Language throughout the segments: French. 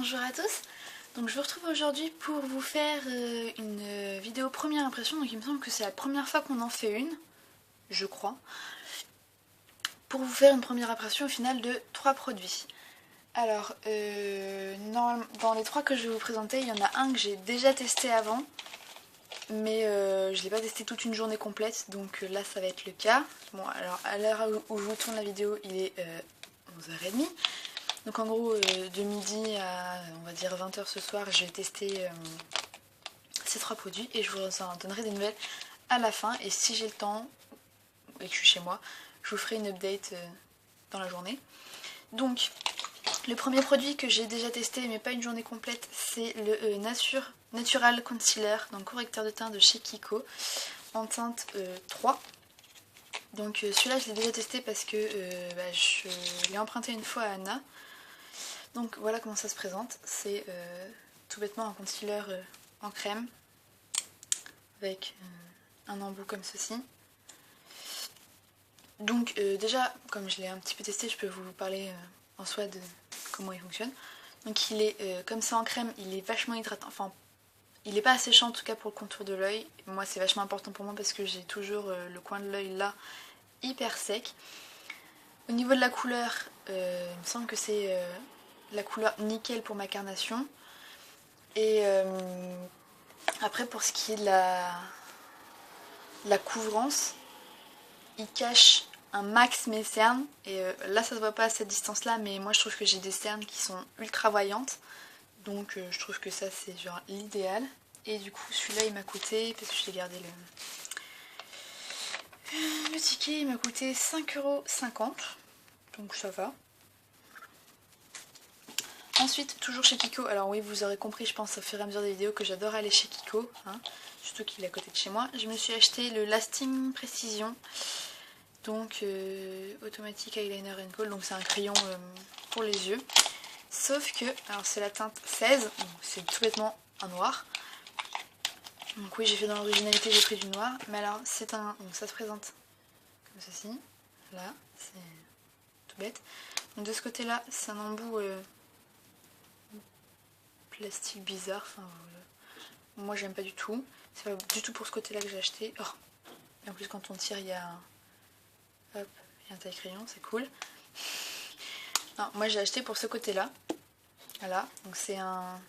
Bonjour à tous. Donc je vous retrouve aujourd'hui pour vous faire une vidéo première impression. Donc il me semble que c'est la première fois qu'on en fait une, je crois. Pour vous faire une première impression au final de 3 produits. Alors, dans les 3 que je vais vous présenter, il y en a un que j'ai déjà testé avant. Mais je ne l'ai pas testé toute une journée complète, donc là ça va être le cas. Bon, alors à l'heure où je vous tourne la vidéo, il est 11h30. Donc en gros, de midi à on va dire 20h ce soir, je vais tester ces 3 produits et je vous en donnerai des nouvelles à la fin. Et si j'ai le temps et que je suis chez moi, je vous ferai une update dans la journée. Donc, le premier produit que j'ai déjà testé, mais pas une journée complète, c'est le Natural Concealer, donc correcteur de teint de chez Kiko, en teinte 3. Donc celui-là, je l'ai déjà testé parce que je l'ai emprunté une fois à Anna. Donc voilà comment ça se présente. C'est tout bêtement un concealer en crème, avec un embout comme ceci. Donc déjà, comme je l'ai un petit peu testé, je peux vous parler en soi de comment il fonctionne. Donc il est comme ça en crème, il est vachement hydratant, enfin il n'est pas asséchant en tout cas pour le contour de l'œil. Moi c'est vachement important pour moi parce que j'ai toujours le coin de l'œil là hyper sec. Au niveau de la couleur, il me semble que c'est la couleur nickel pour ma carnation. Et après pour ce qui est de la couvrance, il cache un max mes cernes, et là ça se voit pas à cette distance là, mais moi je trouve que j'ai des cernes qui sont ultra voyantes, donc je trouve que ça c'est genre l'idéal. Et du coup celui-là il m'a coûté, parce que je l'ai gardé le ticket, il m'a coûté 5,50 €, donc ça va. Ensuite, toujours chez Kiko, alors oui vous aurez compris je pense au fur et à mesure des vidéos que j'adore aller chez Kiko, hein, surtout qu'il est à côté de chez moi. Je me suis acheté le Lasting Precision, donc Automatic Eyeliner and Kohl, donc c'est un crayon pour les yeux. Sauf que, alors c'est la teinte 16, c'est tout bêtement un noir. Donc oui j'ai fait dans l'originalité, j'ai pris du noir, mais alors c'est un, donc ça se présente comme ceci, là, c'est tout bête. Donc de ce côté là c'est un embout plastique bizarre, enfin moi j'aime pas du tout. C'est pas du tout pour ce côté là que j'ai acheté. Oh. Et en plus quand on tire il y a un taille-crayon, c'est cool. Non, moi j'ai acheté pour ce côté là. Voilà, donc c'est un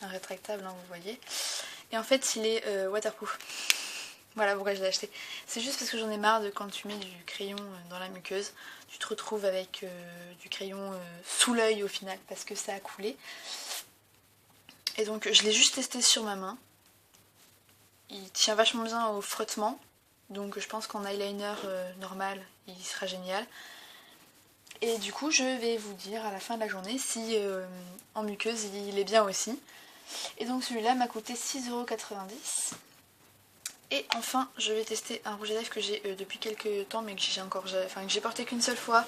rétractable, hein, vous voyez. Et en fait il est waterproof. Voilà pourquoi je l'ai acheté. C'est juste parce que j'en ai marre de quand tu mets du crayon dans la muqueuse, tu te retrouves avec du crayon sous l'œil au final parce que ça a coulé. Et donc je l'ai juste testé sur ma main. Il tient vachement bien au frottement. Donc je pense qu'en eyeliner normal, il sera génial. Et du coup je vais vous dire à la fin de la journée si en muqueuse il est bien aussi. Et donc celui-là m'a coûté 6,90 €. Et enfin je vais tester un rouge à lèvres que j'ai depuis quelques temps mais que j'ai porté qu'une seule fois.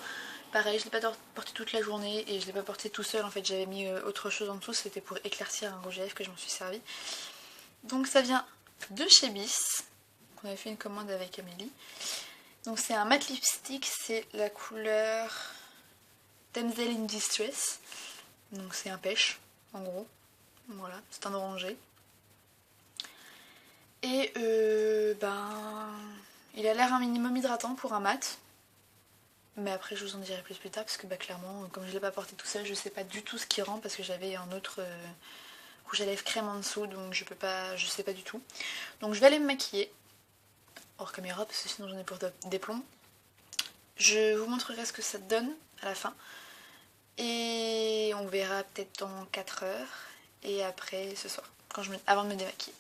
Pareil, je ne l'ai pas porté toute la journée et je ne l'ai pas porté tout seul, en fait j'avais mis autre chose en dessous, c'était pour éclaircir un rouge à lèvres que je m'en suis servi. Donc ça vient de chez Bis, qu'on avait fait une commande avec Amélie. Donc c'est un matte lipstick, c'est la couleur Damsel in Distress. Donc c'est un pêche, en gros. Voilà, c'est un orangé. Et il a l'air un minimum hydratant pour un mat. Mais après je vous en dirai plus tard parce que clairement comme je ne l'ai pas porté tout seul je sais pas du tout ce qui rend parce que j'avais un autre rouge à lèvres crème en dessous donc je sais pas du tout. Donc je vais aller me maquiller hors caméra parce que sinon j'en ai pour des plombs. Je vous montrerai ce que ça donne à la fin et on verra peut-être dans 4 heures et après ce soir avant de me démaquiller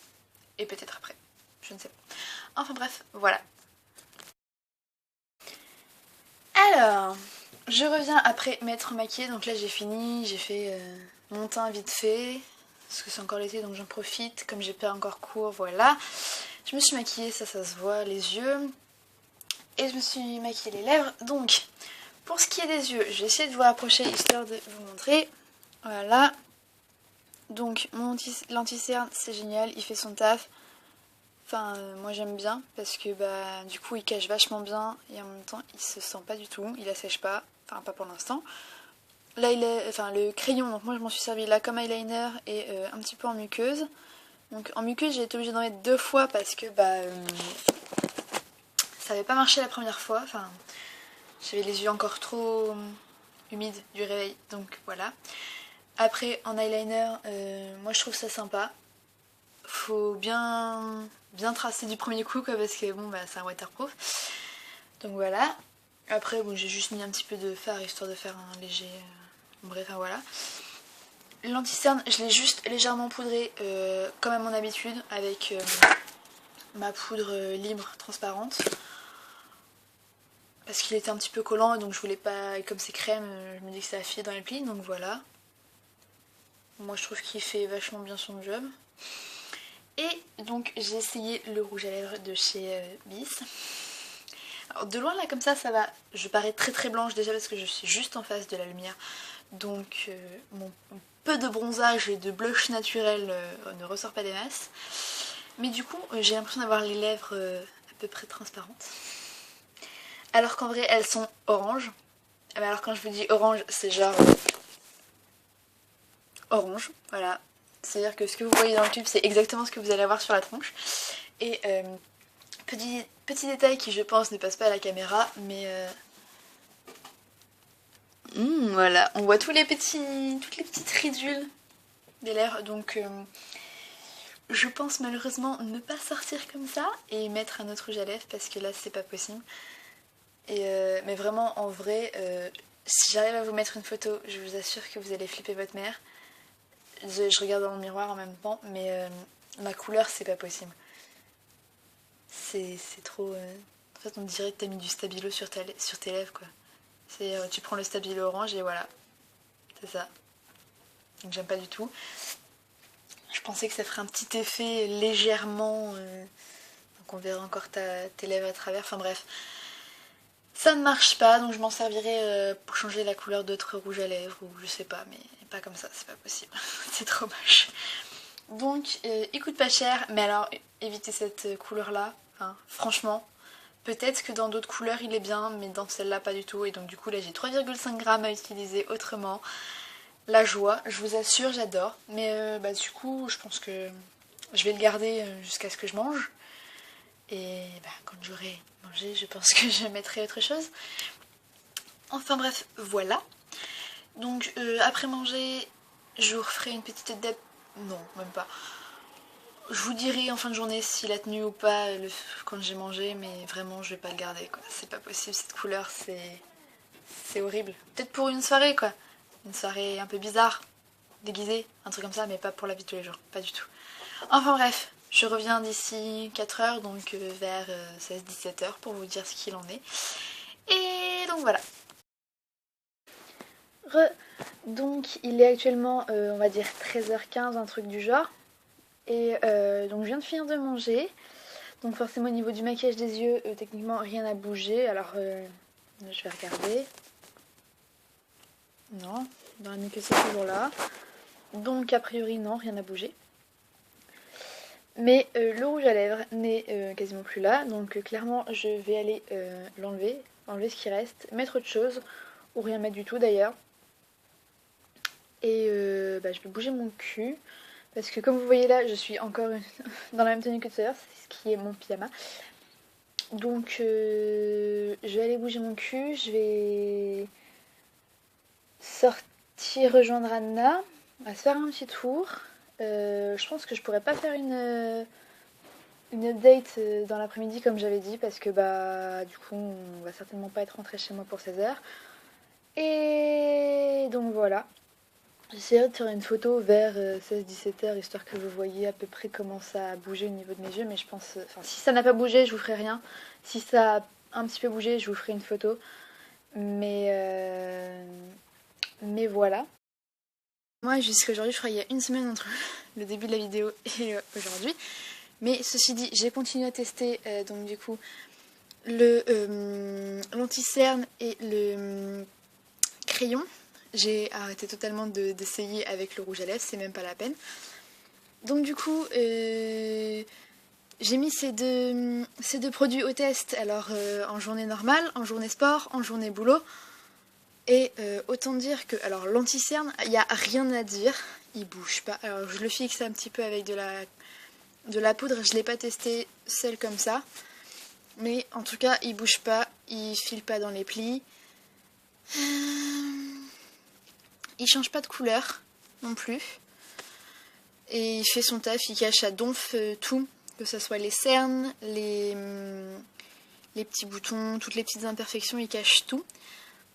et peut-être après, je ne sais pas. Enfin bref, voilà. Alors, je reviens après m'être maquillée, donc là j'ai fini, j'ai fait mon teint vite fait, parce que c'est encore l'été donc j'en profite, comme j'ai pas encore cours, voilà. Je me suis maquillée, ça se voit, les yeux, et je me suis maquillée les lèvres, donc pour ce qui est des yeux, je vais essayer de vous rapprocher histoire de vous montrer, voilà. Donc mon l'anti-cerne c'est génial, il fait son taf. Enfin, moi j'aime bien parce que du coup il cache vachement bien et en même temps il se sent pas du tout, il assèche pas, enfin pas pour l'instant. le crayon, donc moi je m'en suis servi là comme eyeliner et un petit peu en muqueuse. Donc en muqueuse j'ai été obligée d'en mettre 2 fois parce que ça avait pas marché la première fois. Enfin, j'avais les yeux encore trop humides du réveil, donc voilà. Après en eyeliner, moi je trouve ça sympa. Faut bien tracer du premier coup quoi, parce que bon c'est un waterproof. Donc voilà. Après bon, j'ai juste mis un petit peu de fard histoire de faire un léger... bref, enfin voilà. L'anti-cerne, je l'ai juste légèrement poudré comme à mon habitude avec ma poudre libre transparente. Parce qu'il était un petit peu collant et donc je voulais pas... Et comme c'est crème, je me dis que ça a fié dans les plis, donc voilà. Moi je trouve qu'il fait vachement bien son job. Et donc j'ai essayé le rouge à lèvres de chez Bis. Alors de loin là comme ça va, je parais très très blanche déjà parce que je suis juste en face de la lumière. Donc mon peu de bronzage et de blush naturel ne ressort pas des masses. Mais du coup j'ai l'impression d'avoir les lèvres à peu près transparentes. Alors qu'en vrai elles sont orange. Mais alors quand je vous dis orange c'est genre orange, voilà. C'est-à-dire que ce que vous voyez dans le tube c'est exactement ce que vous allez avoir sur la tronche. Et petit détail qui je pense ne passe pas à la caméra, mais voilà, on voit toutes les petites ridules des lèvres, donc je pense malheureusement ne pas sortir comme ça et mettre un autre rouge à lèvres parce que là c'est pas possible. Et mais vraiment en vrai, si j'arrive à vous mettre une photo, je vous assure que vous allez flipper votre mère. Je regarde dans le miroir en même temps, mais ma couleur c'est pas possible. C'est trop... En fait on dirait que t'as mis du stabilo sur tes lèvres quoi. Tu prends le stabilo orange et voilà. C'est ça. Donc j'aime pas du tout. Je pensais que ça ferait un petit effet légèrement... donc on verra encore tes lèvres à travers. Enfin bref. Ça ne marche pas, donc je m'en servirai pour changer la couleur d'autres rouges à lèvres ou je sais pas, mais pas comme ça, c'est pas possible. C'est trop moche. Donc il coûte pas cher, mais alors évitez cette couleur là, hein, franchement. Peut-être que dans d'autres couleurs il est bien, mais dans celle-là pas du tout. Et donc du coup là j'ai 3,5 g à utiliser autrement. La joie, je vous assure, j'adore. Mais du coup je pense que je vais le garder jusqu'à ce que je mange. Et quand j'aurai mangé, je pense que je mettrai autre chose. Enfin bref, voilà. Donc après manger, je vous referai une petite dep... Non, même pas. Je vous dirai en fin de journée s'il a tenu ou pas quand j'ai mangé, mais vraiment je vais pas le garder quoi. C'est pas possible, cette couleur c'est horrible. Peut-être pour une soirée quoi. Une soirée un peu bizarre, déguisée, un truc comme ça, mais pas pour la vie de tous les jours, pas du tout. Enfin bref, je reviens d'ici 4 heures, donc vers 16-17 heures pour vous dire ce qu'il en est. Et donc voilà. Donc il est actuellement, on va dire 13h15, un truc du genre. Et donc je viens de finir de manger. Donc forcément au niveau du maquillage des yeux, techniquement rien n'a bougé. Alors je vais regarder. Non, dans la muqueuse c'est toujours là. Donc a priori non, rien n'a bougé. Mais le rouge à lèvres n'est quasiment plus là. Donc clairement je vais aller l'enlever, enlever ce qui reste, mettre autre chose, ou rien mettre du tout d'ailleurs. Et je vais bouger mon cul. Parce que comme vous voyez là, je suis encore dans la même tenue que tout à l'heure, c'est ce qui est mon pyjama. Donc je vais aller bouger mon cul, je vais sortir rejoindre Anna, on va se faire un petit tour. Je pense que je pourrais pas faire une update dans l'après-midi comme j'avais dit parce que du coup on va certainement pas être rentré chez moi pour 16h. Et donc voilà. J'essaierai de faire une photo vers 16-17h histoire que vous voyez à peu près comment ça a bougé au niveau de mes yeux, mais je pense... Enfin, si ça n'a pas bougé, je vous ferai rien. Si ça a un petit peu bougé, je vous ferai une photo. Mais voilà. Moi, jusqu'à aujourd'hui, je crois qu'il y a une semaine entre le début de la vidéo et aujourd'hui. Mais ceci dit, j'ai continué à tester, donc du coup, l'anti-cerne et le crayon. J'ai arrêté totalement d'essayer avec le rouge à lèvres, c'est même pas la peine. Donc du coup, j'ai mis ces deux produits au test, alors en journée normale, en journée sport, en journée boulot. Et autant dire que, alors l'anti-cerne, il n'y a rien à dire, il bouge pas. Alors je le fixe un petit peu avec de la poudre, je ne l'ai pas testé seul comme ça. Mais en tout cas, il bouge pas, il file pas dans les plis. Il change pas de couleur non plus. Et il fait son taf, il cache à donf tout, que ce soit les cernes, les petits boutons, toutes les petites imperfections, il cache tout.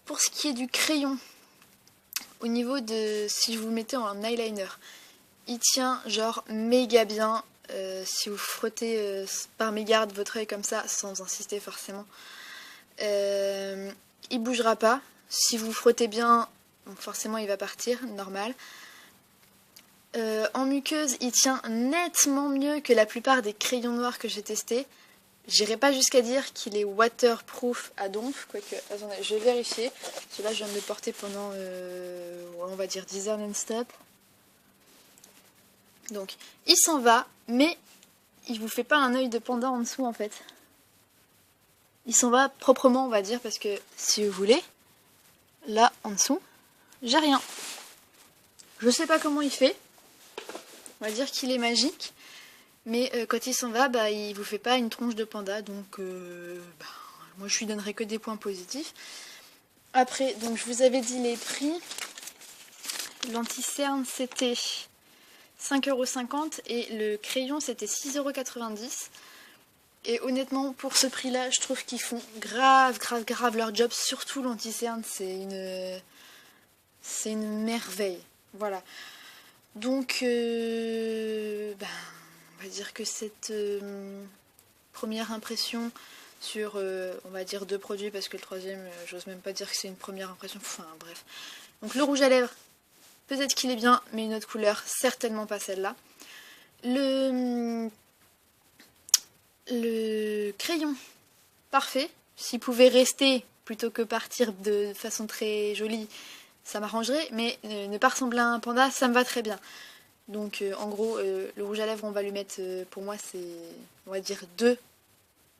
Pour ce qui est du crayon, au niveau de, si vous le mettez en eyeliner, il tient genre méga bien. Si vous frottez par mégarde votre œil comme ça, sans insister forcément, il bougera pas. Si vous frottez bien, forcément il va partir, normal. En muqueuse, il tient nettement mieux que la plupart des crayons noirs que j'ai testés. J'irai pas jusqu'à dire qu'il est waterproof à donf, quoique, attendez, je vais vérifier. Celui-là, je viens de le porter pendant, on va dire 10 heures non-stop. Donc, il s'en va, mais il vous fait pas un œil de panda en dessous, en fait. Il s'en va proprement, on va dire, parce que, si vous voulez, là, en dessous, j'ai rien. Je sais pas comment il fait. On va dire qu'il est magique. Mais quand il s'en va, bah, il vous fait pas une tronche de panda, donc moi je lui donnerai que des points positifs. Après, donc je vous avais dit les prix. L'anti-cerne c'était 5,50 € et le crayon c'était 6,90 €. Et honnêtement, pour ce prix-là, je trouve qu'ils font grave leur job. Surtout l'anti-cerne, c'est une merveille. Voilà. Donc, on va dire que cette première impression sur, on va dire 2 produits, parce que le troisième, j'ose même pas dire que c'est une première impression, enfin bref. Donc le rouge à lèvres, peut-être qu'il est bien, mais une autre couleur, certainement pas celle-là. Le crayon, parfait. S'il pouvait rester, plutôt que partir de façon très jolie, ça m'arrangerait, mais ne pas ressembler à un panda, ça me va très bien. Donc en gros, le rouge à lèvres, on va lui mettre, pour moi, c'est, on va dire 2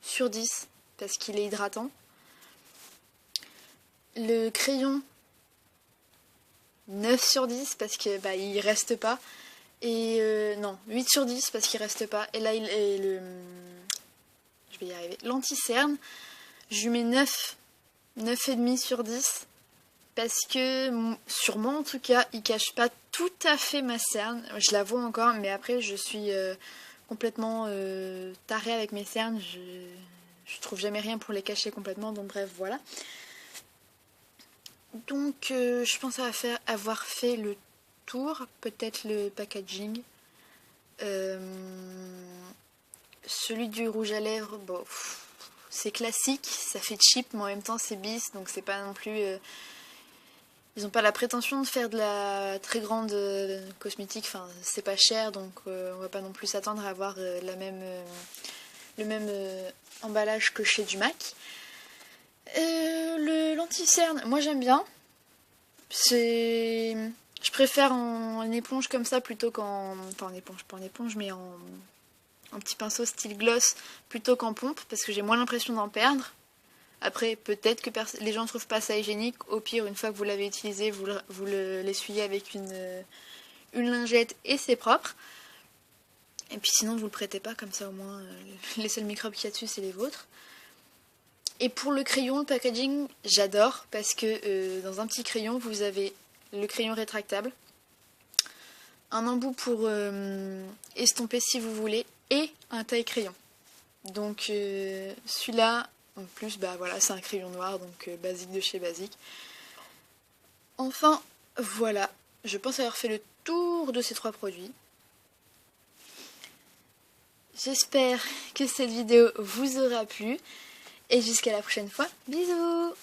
sur 10, parce qu'il est hydratant. Le crayon, 9 sur 10, parce que il reste pas. Et non, 8 sur 10, parce qu'il reste pas. Et là, je vais y arriver. L'anti-cerne, je lui mets 9,5 sur 10. Parce que, sur moi en tout cas, il cache pas tout à fait ma cerne. Je la vois encore, mais après je suis complètement tarée avec mes cernes. Je trouve jamais rien pour les cacher complètement, donc bref, voilà. Donc je pense avoir fait le tour, peut-être le packaging. Celui du rouge à lèvres, bon, c'est classique, ça fait cheap, mais en même temps c'est bis, donc c'est pas non plus... Ils n'ont pas la prétention de faire de la très grande cosmétique, enfin c'est pas cher, donc on va pas non plus s'attendre à avoir le même emballage que chez du MAC. L'anti-cerne, moi j'aime bien. Je préfère en éponge comme ça plutôt qu'en... Enfin en éponge, pas en éponge, mais en petit pinceau style gloss plutôt qu'en pompe, parce que j'ai moins l'impression d'en perdre. Après, peut-être que les gens ne trouvent pas ça hygiénique. Au pire, une fois que vous l'avez utilisé, vous l'essuyez avec une lingette et c'est propre. Et puis sinon, vous le prêtez pas, comme ça au moins, les seuls microbes qu'il y a dessus, c'est les vôtres. Et pour le crayon, le packaging, j'adore, parce que dans un petit crayon, vous avez le crayon rétractable, un embout pour estomper si vous voulez, et un taille-crayon. Donc celui-là... En plus, voilà, c'est un crayon noir, donc basique de chez basique. Enfin, voilà. Je pense avoir fait le tour de ces 3 produits. J'espère que cette vidéo vous aura plu. Et jusqu'à la prochaine fois. Bisous!